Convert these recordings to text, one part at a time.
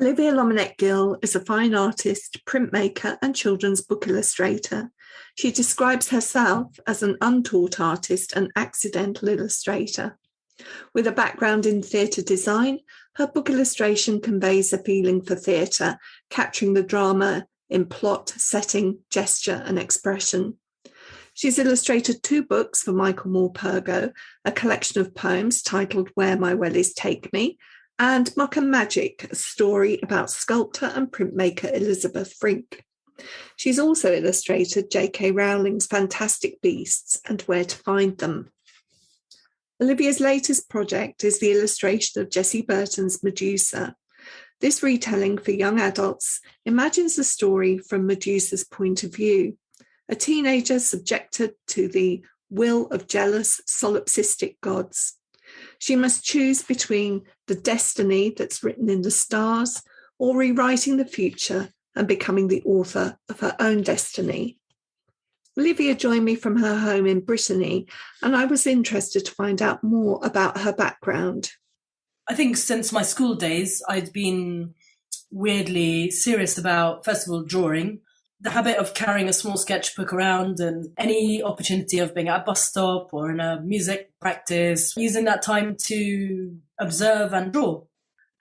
Olivia Lomenech Gill is a fine artist, printmaker, and children's book illustrator. She describes herself as an untaught artist and accidental illustrator. With a background in theatre design, her book illustration conveys a feeling for theatre, capturing the drama in plot, setting, gesture, and expression. She's illustrated 2 books for Michael Morpurgo, a collection of poems titled Where My Wellies Take Me, and Muck and Magic, a story about sculptor and printmaker Elizabeth Frink. She's also illustrated J.K. Rowling's Fantastic Beasts and Where to Find Them. Olivia's latest project is the illustration of Jesse Burton's Medusa. This retelling for young adults imagines the story from Medusa's point of view, a teenager subjected to the will of jealous, solipsistic gods. She must choose between the destiny that's written in the stars or rewriting the future and becoming the author of her own destiny. Olivia joined me from her home in Brittany, and I was interested to find out more about her background. I think since my school days, I'd been weirdly serious about, first of all, drawing, the habit of carrying a small sketchbook around, and any opportunity of being at a bus stop or in a music practice, using that time to observe and draw.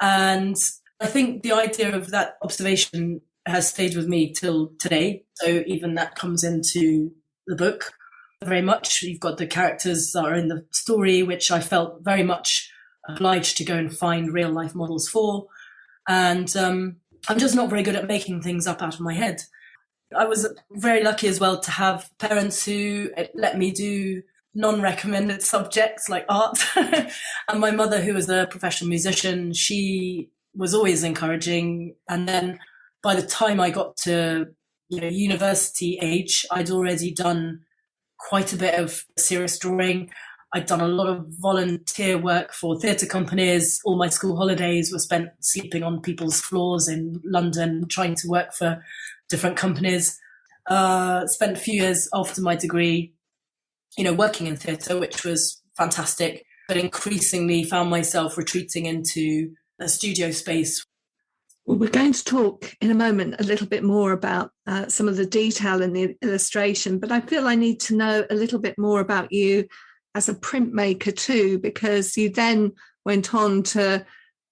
And I think the idea of that observation has stayed with me till today. So even that comes into the book very much. You've got the characters that are in the story, which I felt very much obliged to go and find real life models for. And I'm just not very good at making things up out of my head. I was very lucky as well to have parents who let me do non-recommended subjects like art. And my mother, who was a professional musician, she was always encouraging. And then by the time I got to university age, I'd already done quite a bit of serious drawing. I'd done a lot of volunteer work for theatre companies. All my school holidays were spent sleeping on people's floors in London, trying to work for different companies. Spent a few years after my degree, working in theatre, which was fantastic, but increasingly found myself retreating into a studio space. Well, we're going to talk in a moment a little bit more about some of the detail in the illustration, but I feel I need to know a little bit more about you as a printmaker too, because you then went on to,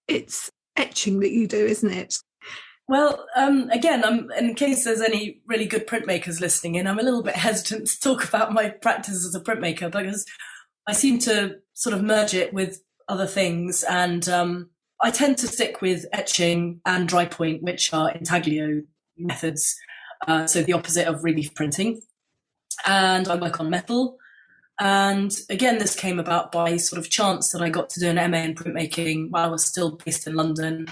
it's etching that you do, isn't it? Well, again, in case there's any really good printmakers listening in, I'm a little bit hesitant to talk about my practice as a printmaker because I seem to sort of merge it with other things. And I tend to stick with etching and dry point, which are intaglio methods, so the opposite of relief printing. And I work on metal. And again, this came about by sort of chance that I got to do an MA in printmaking while I was still based in London.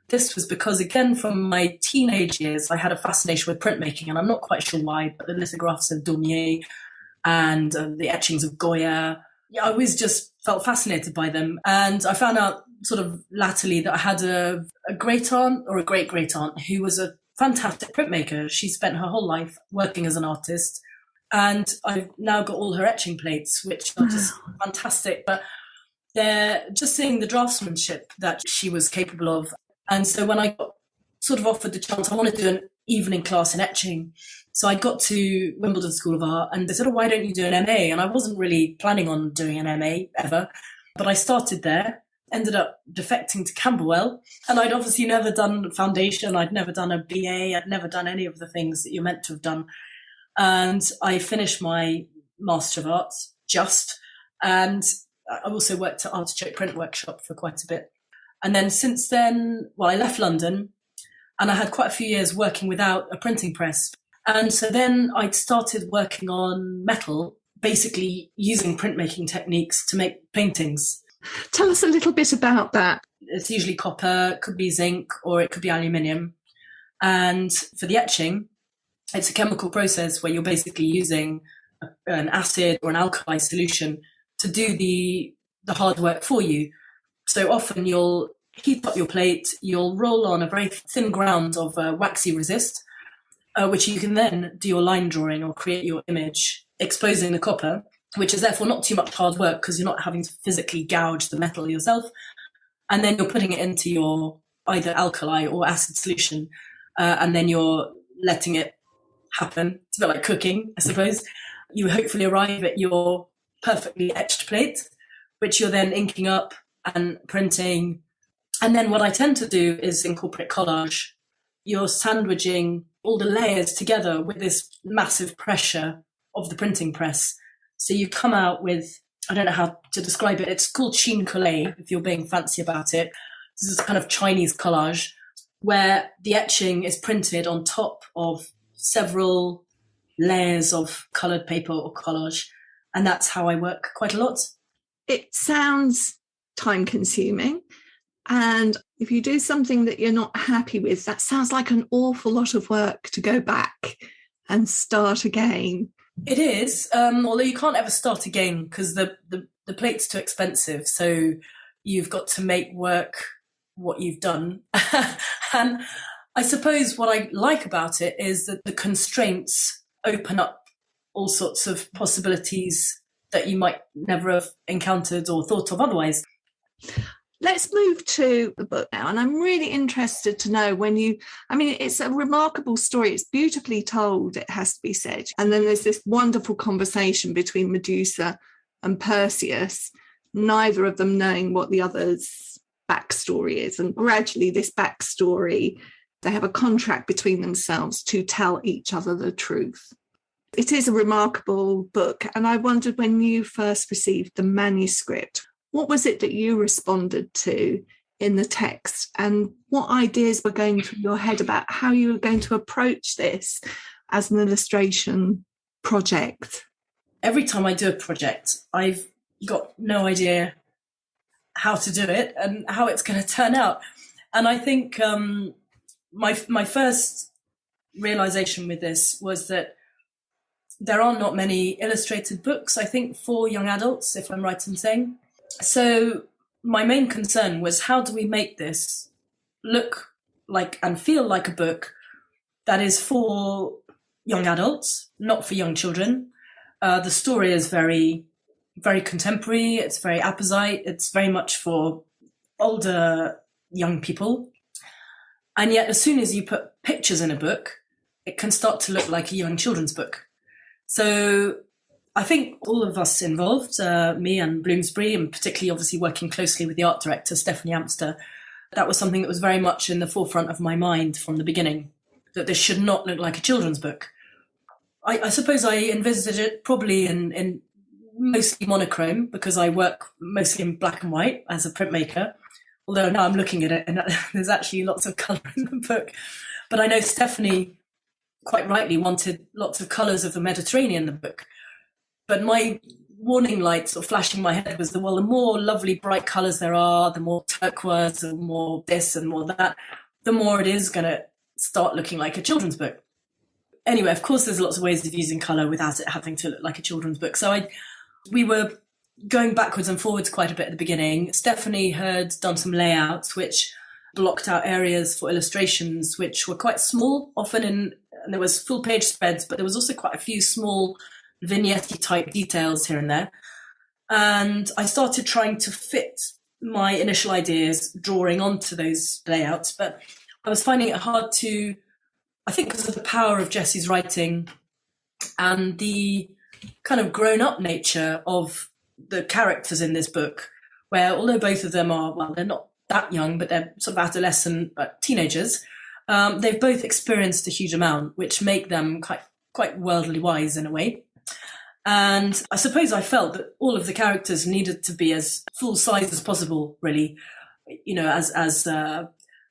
This was because, again, from my teenage years, I had a fascination with printmaking, and I'm not quite sure why, but the lithographs of Daumier and the etchings of Goya, I always just felt fascinated by them. And I found out sort of latterly that I had a great-aunt or a great-great-aunt who was a fantastic printmaker. She spent her whole life working as an artist, and I've now got all her etching plates, which are just fantastic. But they're just seeing the draftsmanship that she was capable of. And so when I got sort of offered the chance, I wanted to do an evening class in etching. So I got to Wimbledon School of Art and they said, why don't you do an MA? And I wasn't really planning on doing an MA ever, but I started there, ended up defecting to Camberwell. And I'd obviously never done foundation. I'd never done a BA. I'd never done any of the things that you're meant to have done. And I finished my Master of Arts and I also worked at Artichoke Print Workshop for quite a bit. And then since then, I left London and I had quite a few years working without a printing press. And so then I started working on metal, basically using printmaking techniques to make paintings. Tell us a little bit about that. It's usually copper, could be zinc, or it could be aluminium. And for the etching, it's a chemical process where you're basically using an acid or an alkali solution to do the hard work for you. So often you'll heat up your plate, you'll roll on a very thin ground of waxy resist, which you can then do your line drawing or create your image, exposing the copper, which is therefore not too much hard work because you're not having to physically gouge the metal yourself. And then you're putting it into your either alkali or acid solution, and then you're letting it happen. It's a bit like cooking, I suppose. You hopefully arrive at your perfectly etched plate, which you're then inking up and printing. And then what I tend to do is incorporate collage. You're sandwiching all the layers together with this massive pressure of the printing press. So you come out with, I don't know how to describe it. It's called chine collé, if you're being fancy about it. This is a kind of Chinese collage where the etching is printed on top of several layers of coloured paper or collage. And that's how I work quite a lot. It sounds time consuming. And if you do something that you're not happy with, that sounds like an awful lot of work to go back and start again. It is, although you can't ever start again because the plate's too expensive. So you've got to make work what you've done. And I suppose what I like about it is that the constraints open up all sorts of possibilities that you might never have encountered or thought of otherwise. Let's move to the book now. And I'm really interested to know it's a remarkable story. It's beautifully told, it has to be said. And then there's this wonderful conversation between Medusa and Perseus, neither of them knowing what the other's backstory is. And gradually this backstory, they have a contract between themselves to tell each other the truth. It is a remarkable book. And I wondered, when you first received the manuscript, what was it that you responded to in the text, and what ideas were going through your head about how you were going to approach this as an illustration project? Every time I do a project, I've got no idea how to do it and how it's going to turn out. And I think my first realization with this was that there are not many illustrated books, I think, for young adults, if I'm right in saying. So my main concern was, how do we make this look like and feel like a book that is for young adults, not for young children? The story is very, very contemporary. It's very apposite. It's very much for older young people. And yet, as soon as you put pictures in a book, it can start to look like a young children's book. So I think all of us involved, me and Bloomsbury, and particularly obviously working closely with the art director, Stephanie Amster, that was something that was very much in the forefront of my mind from the beginning, that this should not look like a children's book. I suppose I envisaged it probably in mostly monochrome, because I work mostly in black and white as a printmaker, although now I'm looking at it and there's actually lots of colour in the book. But I know Stephanie quite rightly wanted lots of colours of the Mediterranean in the book. But my warning light sort of flashing in my head was the more lovely bright colours there are, the more turquoise, the more this and more that, the more it is going to start looking like a children's book. Anyway, of course, there's lots of ways of using colour without it having to look like a children's book. So we were going backwards and forwards quite a bit at the beginning. Stephanie had done some layouts which blocked out areas for illustrations, which were quite small, often and there was full page spreads, but there was also quite a few small vignette type details here and there. And I started trying to fit my initial ideas drawing onto those layouts, but I was finding it hard to, I think because of the power of Jesse's writing and the kind of grown-up nature of the characters in this book, where although both of them are, well, they're not that young, but they're sort of adolescent, teenagers, they've both experienced a huge amount, which make them quite worldly wise in a way. And I suppose I felt that all of the characters needed to be as full size as possible, really, as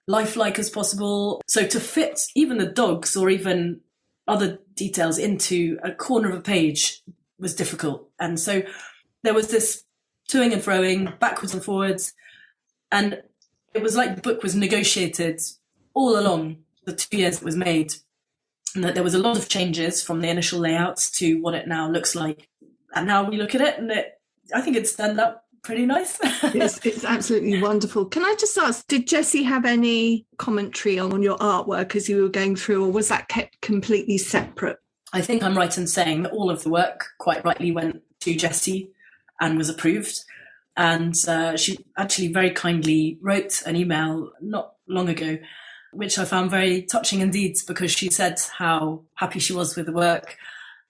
lifelike as possible. So to fit even the dogs or even other details into a corner of a page was difficult. And so there was this toing and froing, backwards and forwards. And it was like the book was negotiated all along the 2 years it was made. And that there was a lot of changes from the initial layouts to what it now looks like. And now we look at it and I think it's turned out pretty nice. It's absolutely wonderful. Can I just ask, did Jesse have any commentary on your artwork as you were going through, or was that kept completely separate? I think I'm right in saying that all of the work quite rightly went to Jesse and was approved. And she actually very kindly wrote an email, not long ago, which I found very touching indeed, because she said how happy she was with the work.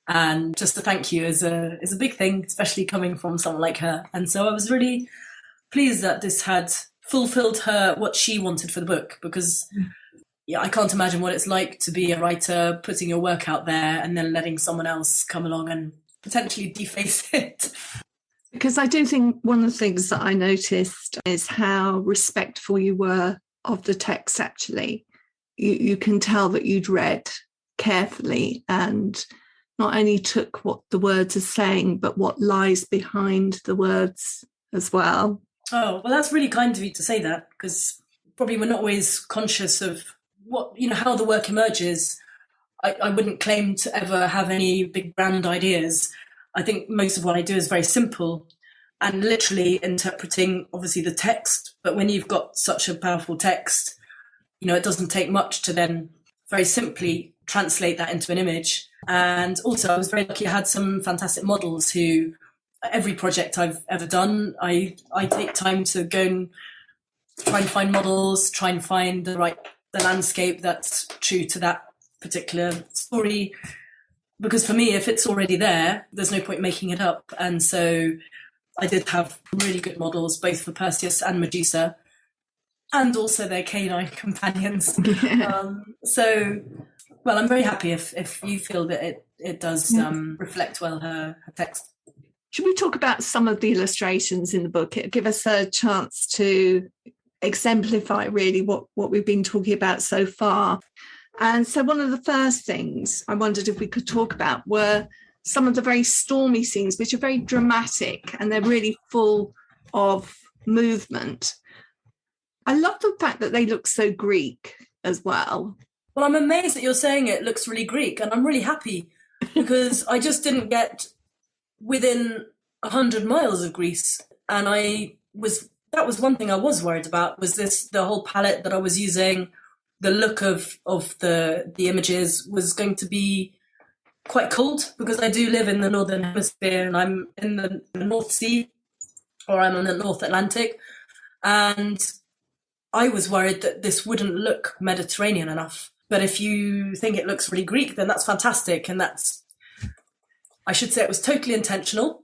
And just a thank you is a big thing, especially coming from someone like her. And so I was really pleased that this had fulfilled her what she wanted for the book, because I can't imagine what it's like to be a writer, putting your work out there and then letting someone else come along and potentially deface it. Because I do think one of the things that I noticed is how respectful you were of the text, actually. You can tell that you'd read carefully and not only took what the words are saying, but what lies behind the words as well. Oh, well, that's really kind of you to say that, because probably we're not always conscious of what, how the work emerges. I wouldn't claim to ever have any big grand ideas. I think most of what I do is very simple and literally interpreting, obviously, the text. But when you've got such a powerful text, it doesn't take much to then very simply translate that into an image. And also, I was very lucky. I had some fantastic models who, every project I've ever done, I take time to go and try and find models, try and find the landscape that's true to that particular story. Because for me, if it's already there, there's no point making it up. And so I did have really good models, both for Perseus and Medusa, and also their canine companions. Well, I'm very happy if you feel that it does reflect well her text. Should we talk about some of the illustrations in the book? It'll give us a chance to exemplify really what we've been talking about so far. And so one of the first things I wondered if we could talk about were some of the very stormy scenes, which are very dramatic and they're really full of movement. I love the fact that they look so Greek as well. Well, I'm amazed that you're saying it looks really Greek, and I'm really happy because I just didn't get within 100 miles of Greece. And that was one thing I was worried about, was the whole palette that I was using, the look of the images was going to be quite cold, because I do live in the Northern Hemisphere and I'm in the North Sea, or I'm in the North Atlantic. And I was worried that this wouldn't look Mediterranean enough. But if you think it looks really Greek, then that's fantastic. And I should say it was totally intentional.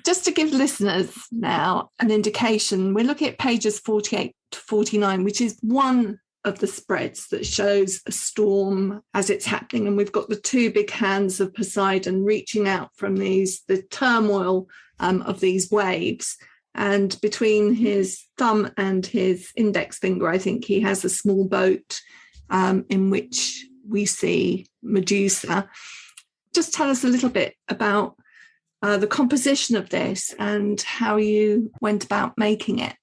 Just to give listeners now an indication, we're looking at pages 48 to 49, which is one of the spreads that shows a storm as it's happening. And we've got the two big hands of Poseidon reaching out from the turmoil of these waves. And between his thumb and his index finger, I think he has a small boat in which we see Medusa. Just tell us a little bit about the composition of this and how you went about making it.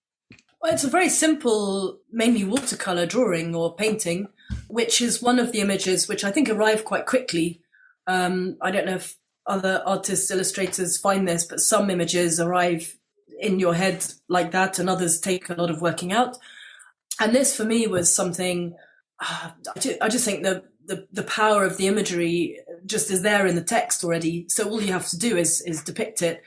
Well, it's a very simple, mainly watercolour drawing or painting, which is one of the images which I think arrived quite quickly. I don't know if other artists, illustrators find this, but some images arrive in your head like that and others take a lot of working out. And this for me was something, I just think the power of the imagery just is there in the text already. So all you have to do is depict it.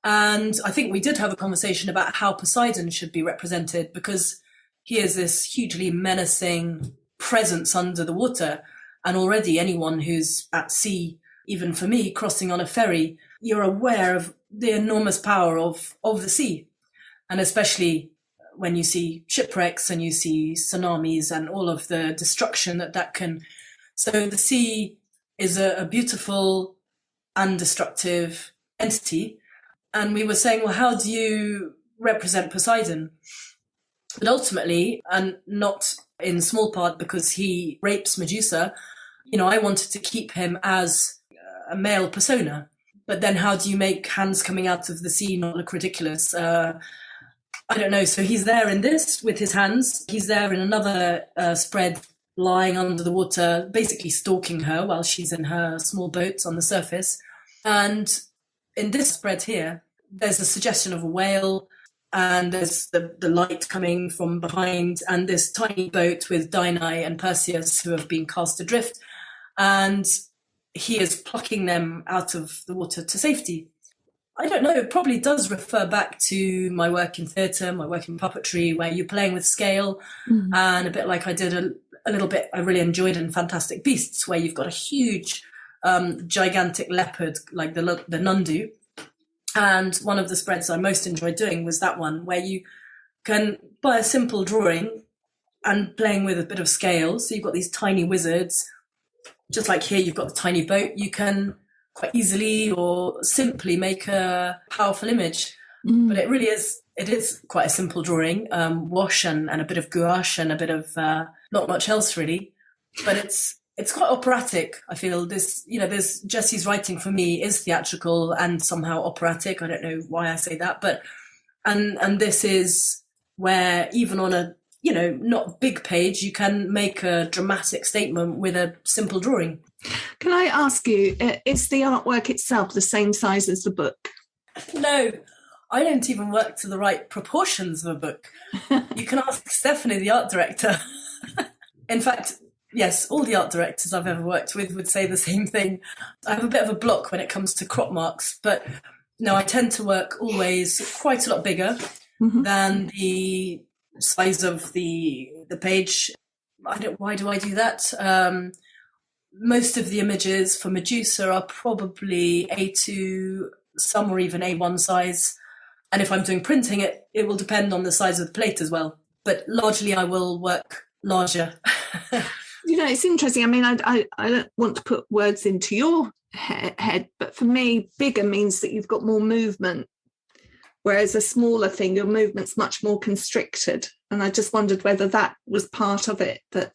And I think we did have a conversation about how Poseidon should be represented, because he is this hugely menacing presence under the water. And already anyone who's at sea, even for me, crossing on a ferry, you're aware of the enormous power of the sea. And especially when you see shipwrecks and you see tsunamis and all of the destruction that can. So the sea is a beautiful and destructive entity. And we were saying, well, how do you represent Poseidon? But ultimately, and not in small part because he rapes Medusa, I wanted to keep him as a male persona. But then how do you make hands coming out of the sea not look ridiculous? I don't know. So he's there in this with his hands. He's there in another spread lying under the water, basically stalking her while she's in her small boat on the surface. And in this spread here, there's a suggestion of a whale, and there's the light coming from behind, and this tiny boat with Danae and Perseus who have been cast adrift, and he is plucking them out of the water to safety. I don't know, it probably does refer back to my work in theatre, my work in puppetry, where you're playing with scale, and a bit like I did a little bit, I really enjoyed in Fantastic Beasts, where you've got a huge, gigantic leopard, like the Nundu. And one of the spreads I most enjoyed doing was that one, where you can buy a simple drawing and playing with a bit of scale. So you've got these tiny wizards, just like here you've got the tiny boat. You can quite easily or simply make a powerful image. But it really is, it is quite a simple drawing, wash and a bit of gouache and a bit of not much else really. But it's quite operatic. I feel this, there's Jesse's writing for me is theatrical and somehow operatic. I don't know why I say that, but and this is where even on a not big page, you can make a dramatic statement with a simple drawing. Can I ask you, is the artwork itself the same size as the book? No, I don't even work to the right proportions of a book. You can ask Stephanie, the art director. In fact, yes, all the art directors I've ever worked with would say the same thing. I have a bit of a block when it comes to crop marks, but no, I tend to work always quite a lot bigger than the size of the page. Why do I do that? Most of the images for Medusa are probably A2, some or even A1 size. And if I'm doing printing, it will depend on the size of the plate as well. But largely I will work larger. It's interesting. I mean, I don't want to put words into your head, but for me, bigger means that you've got more movement. Whereas a smaller thing, your movement's much more constricted. And I just wondered whether that was part of it, that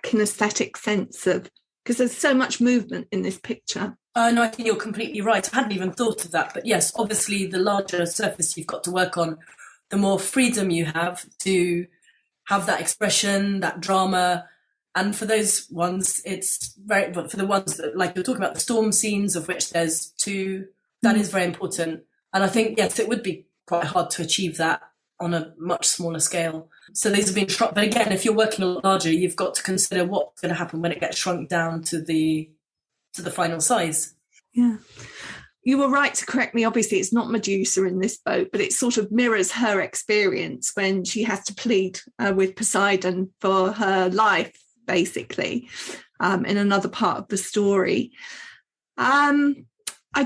kinesthetic sense of, because there's so much movement in this picture. No, I think you're completely right. I hadn't even thought of that. But yes, obviously, the larger surface you've got to work on, the more freedom you have to have that expression, that drama. And for those ones, it's very, but for the ones that, like you're talking about, the storm scenes, of which there's 2, that is very important. And I think, yes, it would be quite hard to achieve that on a much smaller scale. So these have been shrunk. But again, if you're working a lot larger, you've got to consider what's going to happen when it gets shrunk down to the final size. Yeah. You were right to correct me. Obviously, it's not Medusa in this boat, but it sort of mirrors her experience when she has to plead with Poseidon for her life, basically, in another part of the story. I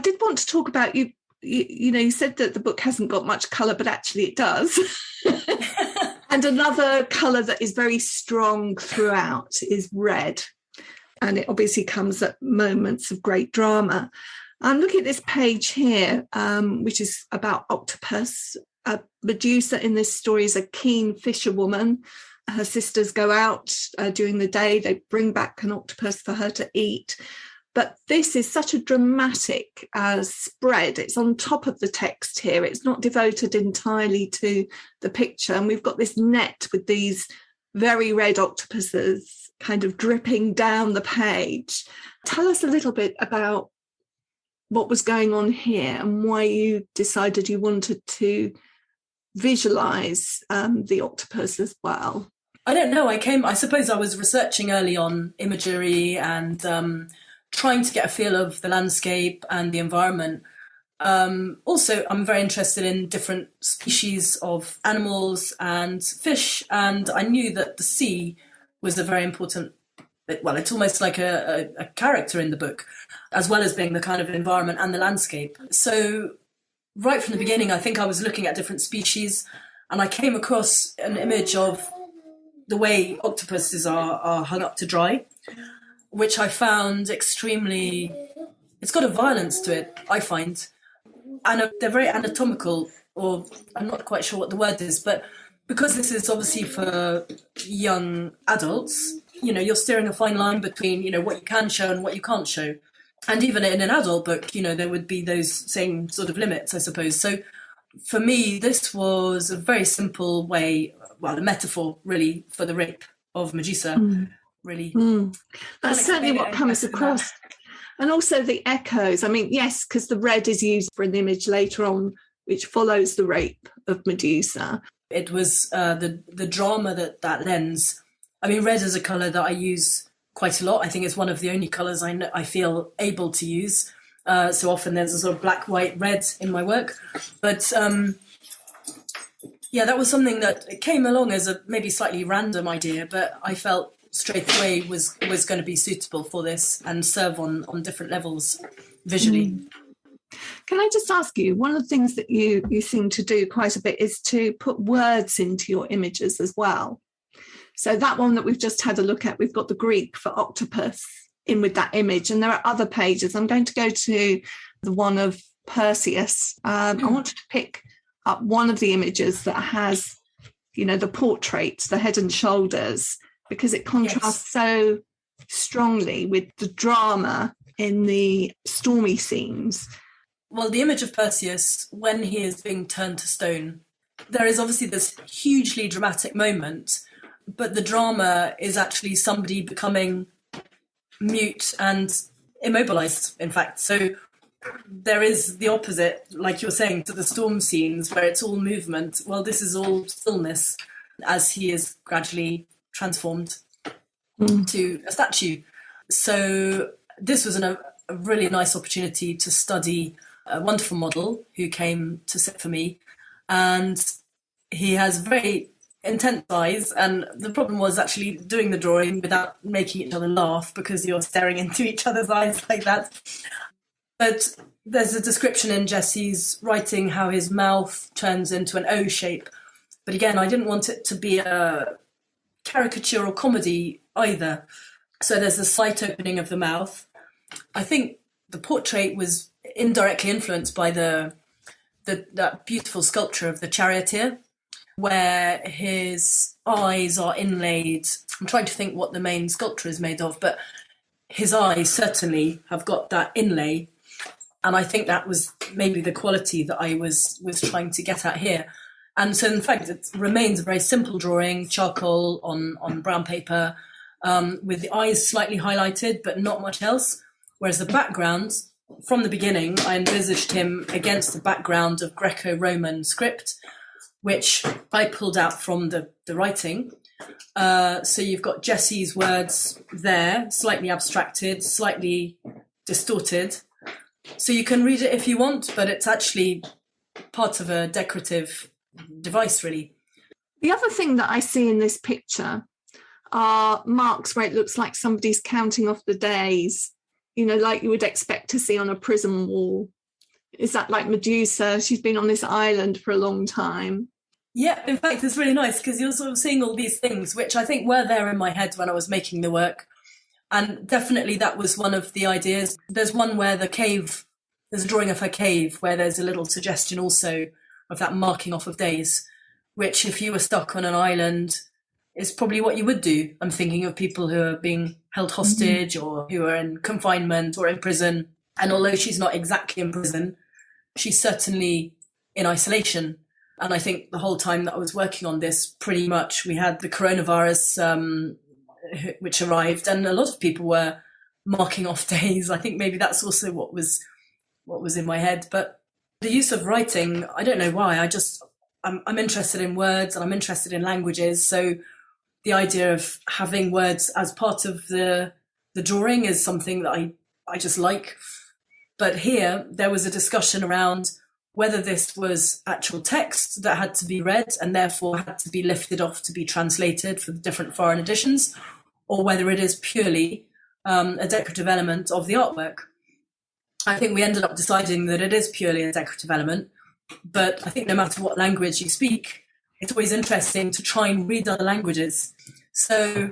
did want to talk about you. You said that the book hasn't got much colour, but actually it does. And another colour that is very strong throughout is red. And it obviously comes at moments of great drama. I'm looking at this page here, which is about octopus. Medusa in this story is a keen fisherwoman. Her sisters go out during the day. They bring back an octopus for her to eat. But this is such a dramatic spread. It's on top of the text here. It's not devoted entirely to the picture. And we've got this net with these very red octopuses kind of dripping down the page. Tell us a little bit about what was going on here and why you decided you wanted to visualise the octopus as well. I don't know. I suppose I was researching early on imagery and trying to get a feel of the landscape and the environment. Also, I'm very interested in different species of animals and fish, and I knew that the sea was a very important, well, it's almost like a character in the book, as well as being the kind of environment and the landscape. So right from the beginning, I think I was looking at different species, and I came across an image of the way octopuses are hung up to dry, which I found extremely, it's got a violence to it, I find. And they're very anatomical, or I'm not quite sure what the word is, but because this is obviously for young adults, you're steering a fine line between, what you can show and what you can't show. And even in an adult book, there would be those same sort of limits, I suppose. So for me, this was a very simple way, well, a metaphor really for the rape of Medusa. Really. That's certainly what comes across. And also the echoes. I mean, yes, because the red is used for an image later on, which follows the rape of Medusa. It was the drama that lends. I mean, red is a colour that I use quite a lot. I think it's one of the only colours I feel able to use. So often there's a sort of black, white, red in my work. But yeah, that was something that came along as a maybe slightly random idea, but I felt straight away was going to be suitable for this and serve on different levels visually. Can I just ask you, one of the things that you seem to do quite a bit is to put words into your images as well. So that one that we've just had a look at, we've got the Greek for octopus in with that image, and there are other pages. I'm going to go to the one of Perseus. I wanted to pick up one of the images that has, the portrait, the head and shoulders, because it contrasts so strongly with the drama in the stormy scenes. Well, the image of Perseus, when he is being turned to stone, there is obviously this hugely dramatic moment, but the drama is actually somebody becoming mute and immobilized, in fact. So there is the opposite, like you're saying, to the storm scenes where it's all movement. Well, this is all stillness as he is gradually transformed to a statue. So this was a really nice opportunity to study a wonderful model who came to sit for me, and he has very intense eyes, and the problem was actually doing the drawing without making each other laugh because you're staring into each other's eyes like that. But there's a description in Jesse's writing how his mouth turns into an O shape, but again, I didn't want it to be a caricature or comedy either. So there's a slight opening of the mouth. I think the portrait was indirectly influenced by that beautiful sculpture of the charioteer, where his eyes are inlaid. I'm trying to think what the main sculpture is made of, but his eyes certainly have got that inlay. And I think that was maybe the quality that I was trying to get at here. And so, in fact, it remains a very simple drawing, charcoal on brown paper, with the eyes slightly highlighted, but not much else. Whereas the background, from the beginning, I envisaged him against the background of Greco-Roman script, which I pulled out from the writing. So you've got Jesse's words there, slightly abstracted, slightly distorted. So you can read it if you want, but it's actually part of a decorative device, really. The other thing that I see in this picture are marks where it looks like somebody's counting off the days, like you would expect to see on a prison wall. Is that like Medusa? She's been on this island for a long time. Yeah, in fact, it's really nice because you're sort of seeing all these things, which I think were there in my head when I was making the work. And definitely that was one of the ideas. There's one where there's a drawing of her cave where there's a little suggestion also of that marking off of days, which if you were stuck on an island is probably what you would do. I'm thinking of people who are being held hostage or who are in confinement or in prison. And although she's not exactly in prison, she's certainly in isolation. And I think the whole time that I was working on this, pretty much we had the coronavirus, which arrived, and a lot of people were marking off days. I think maybe that's also what was in my head. But the use of writing, I don't know why. I'm interested in words and I'm interested in languages. So the idea of having words as part of the drawing is something that I just like. But here there was a discussion around whether this was actual text that had to be read and therefore had to be lifted off to be translated for the different foreign editions, or whether it is purely a decorative element of the artwork. I think we ended up deciding that it is purely a decorative element, but I think no matter what language you speak, it's always interesting to try and read other languages. So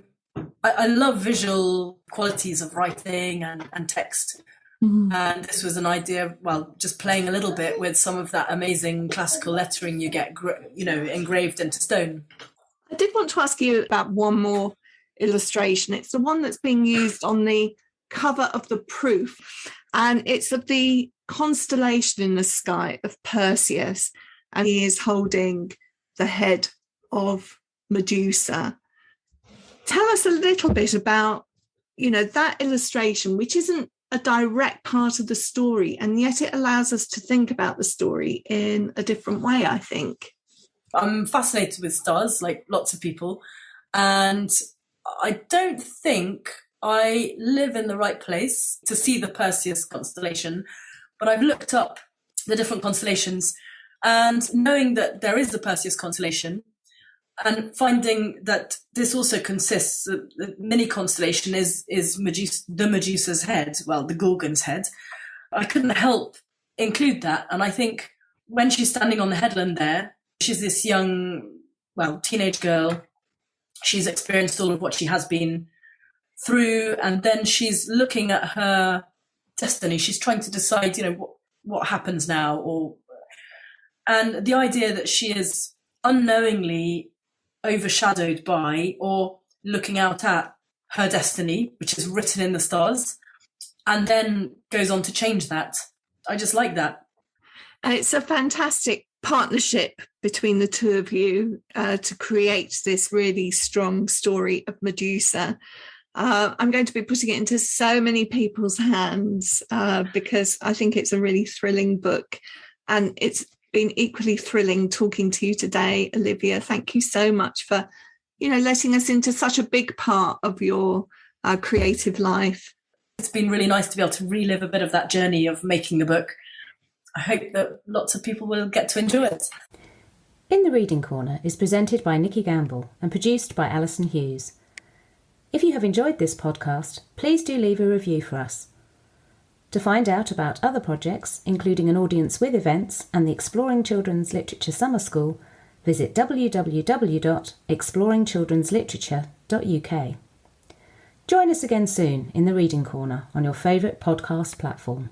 I love visual qualities of writing and text. And this was an idea, just playing a little bit with some of that amazing classical lettering you get, engraved into stone. I did want to ask you about one more illustration. It's the one that's being used on the cover of the proof, and it's of the constellation in the sky of Perseus, and he is holding the head of Medusa. Tell us a little bit about, that illustration, which isn't a direct part of the story, and yet it allows us to think about the story in a different way, I think. I'm fascinated with stars, like lots of people, and I don't think I live in the right place to see the Perseus constellation, but I've looked up the different constellations, and knowing that there is the Perseus constellation and finding that this also consists, the mini constellation is the Medusa's head, well, the Gorgon's head, I couldn't help include that. And I think when she's standing on the headland there, she's this young, well, teenage girl. She's experienced all of what she has been through, and then she's looking at her destiny. She's trying to decide, what happens now, and the idea that she is unknowingly overshadowed by or looking out at her destiny, which is written in the stars, and then goes on to change that. I just like that. It's a fantastic partnership between the two of you to create this really strong story of Medusa. I'm going to be putting it into so many people's hands because I think it's a really thrilling book, and it's been equally thrilling talking to you today, Olivia. Thank you so much for, letting us into such a big part of your creative life. It's been really nice to be able to relive a bit of that journey of making the book. I hope that lots of people will get to enjoy it. In the Reading Corner is presented by Nikki Gamble and produced by Alison Hughes. If you have enjoyed this podcast, please do leave a review for us. To find out about other projects, including an audience with events and the Exploring Children's Literature Summer School, visit www.exploringchildrensliterature.uk. Join us again soon in the Reading Corner on your favourite podcast platform.